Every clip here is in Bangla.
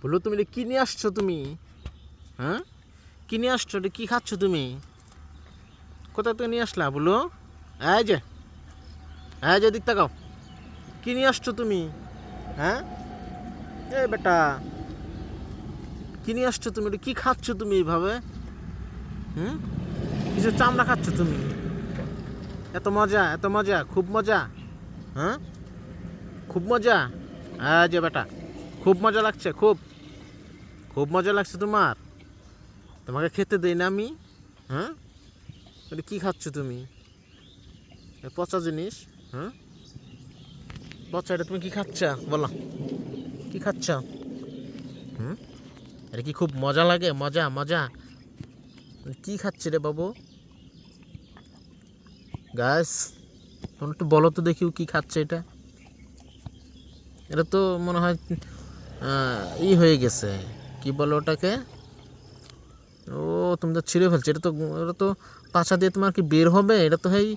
বলো তুমি এটা কী নিয়ে আসছো তুমি? হ্যাঁ, কী নিয়ে আসছো? এটা কী খাচ্ছ তুমি? কোথা থেকে নিয়ে আসলা বলো? এই যে, এই যে দিক তাকাও, কী নিয়ে আসছো তুমি? হ্যাঁ, এ বেটা, কী নিয়ে আসছো তুমি? এটা কী খাচ্ছ তুমি এইভাবে? হুম, কিছু চামড়া খাচ্ছ তুমি? এত মজা, এত মজা, খুব মজা। হ্যাঁ, খুব মজা। এই যে বেটা, খুব মজা লাগছে, খুব খুব মজা লাগছে তোমার? তোমাকে খেতে দেই না আমি? হ্যাঁ, এটা কী খাচ্ছ তুমি? এ পচা জিনিস। হ্যাঁ, পচা, এটা তুমি কী খাচ্ছ বলো? কী খাচ্ছ? হুম, এটা কি খুব মজা লাগে? মজা মজা, কী খাচ্ছে রে বাবু? গাছ, তোমরা একটু বলো তো দেখিও কী খাচ্ছে এটা? এটা তো মনে হয় হয়ে গেছে, কি বলো ওটাকে? ও, তুমি তো ছিঁড়ে ফেলছো। এটা তো পাছা দিয়ে তোমার কি বের হবে? এটা তো এই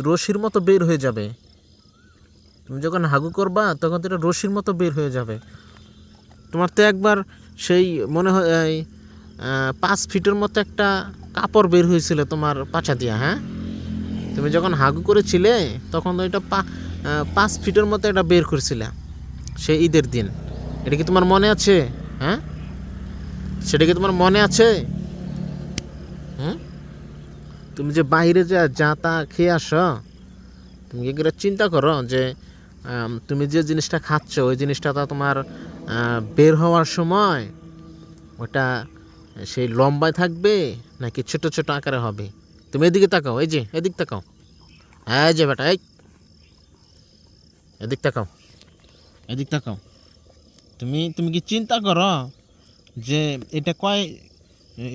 রশির মতো বের হয়ে যাবে। তুমি যখন হাগু করবা তখন তো এটা রশির মতো বের হয়ে যাবে। তোমার তো একবার সেই মনে হয় 5 ফিটের মতো একটা কাপড় বের হয়েছিল তোমার পাছা দিয়া। হ্যাঁ, তুমি যখন হাগু করেছিলে তখন তো এটা 5 ফিটের মতো এটা বের করেছিলে সেই ঈদের দিন। এটা কি তোমার মনে আছে? হ্যাঁ, সেটা কি তোমার মনে আছে? হুম, তুমি যে বাইরে যা তা খেয়ে আসো, তুমি কি করে চিন্তা করো যে তুমি যে জিনিসটা খাচ্ছ ওই জিনিসটা তো তোমার বের হওয়ার সময় ওটা সেই লম্বায় থাকবে নাকি ছোট ছোট আকারে হবে? তুমি এদিকে তাকাও, এই যে এদিক তাকাও, এই যে বেটা, এই এদিক তাকাও, এদিক তাকাও। তুমি তুমি কি চিন্তা করো যে এটা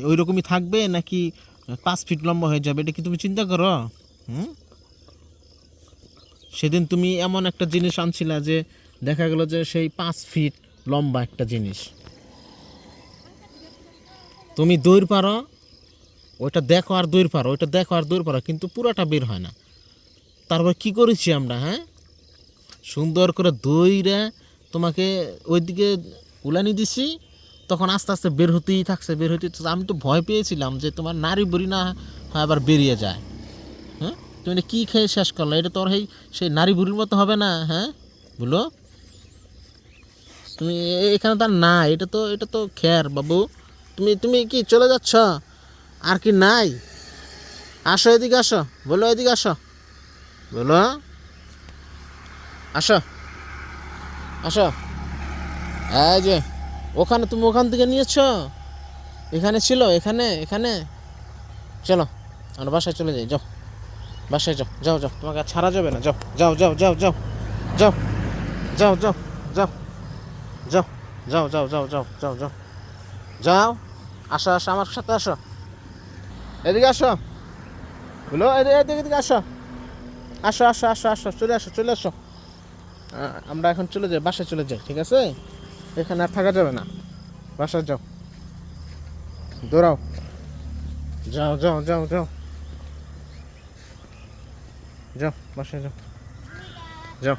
ওই রকমই থাকবে নাকি 5 ফিট লম্বা হয়ে যাবে? এটা কি তুমি চিন্তা করো? হুম, সেদিন তুমি এমন একটা জিনিস আনছিলা যে দেখা গেল যে সেই 5 ফিট লম্বা একটা জিনিস। তুমি দৌড় পারো, ওইটা দেখো আর দৌড় পারো, ওইটা দেখো আর দৌড় পারো, কিন্তু পুরোটা বের হয় না। তারপর কি করেছি আমরা? হ্যাঁ, সুন্দর করে দইরা তোমাকে ওইদিকে উলানি দিছি, তখন আস্তে আস্তে বের হতেই থাকছে, বের হতেই থাকছে। আমি তো ভয় পেয়েছিলাম যে তোমার নাড়ি বুড়ি না হয় আবার বেরিয়ে যায়। হ্যাঁ, তুমি এটা কী খেয়ে শেষ করলো? এটা তোর সেই নারী বুড়ির মতো হবে না? হ্যাঁ, বলো তুমি। এখানে তো আর না, এটা তো খ্যার বাবু। তুমি তুমি কি চলে যাচ্ছ? আর কি নাই? আসো এদিকে, আসো বলো, এদিকে আসো বলো, আসো আসো। এই যে, ওখানে তুমি ওখান থেকে নিয়েছ, এখানে ছিল, এখানে এখানে। চলো আমরা বাসায় চলে যাই, যাও বাসায় যাও, যাও যাও, তোমাকে আর ছাড়া যাবে না, যাও যাও যাও যাও যাও যাও যাও যাও যাও যাও যাও যাও যাও যাও যাও যাও যাও। আসো আসো, আমার সাথে আসো, এদিকে আসো বলো, এদিকে এদিকে আসো, আসো আসো আসো আসো, চলে আসো চলে আসো। আমরা এখন চলে যাই, বাসায় চলে যাই, ঠিক আছে? এখানে আর থাকা যাবে না, বাসায় যাও, দৌড়াও, যাও যাও যাও যাও যাও, বাসায় যাও, যাও।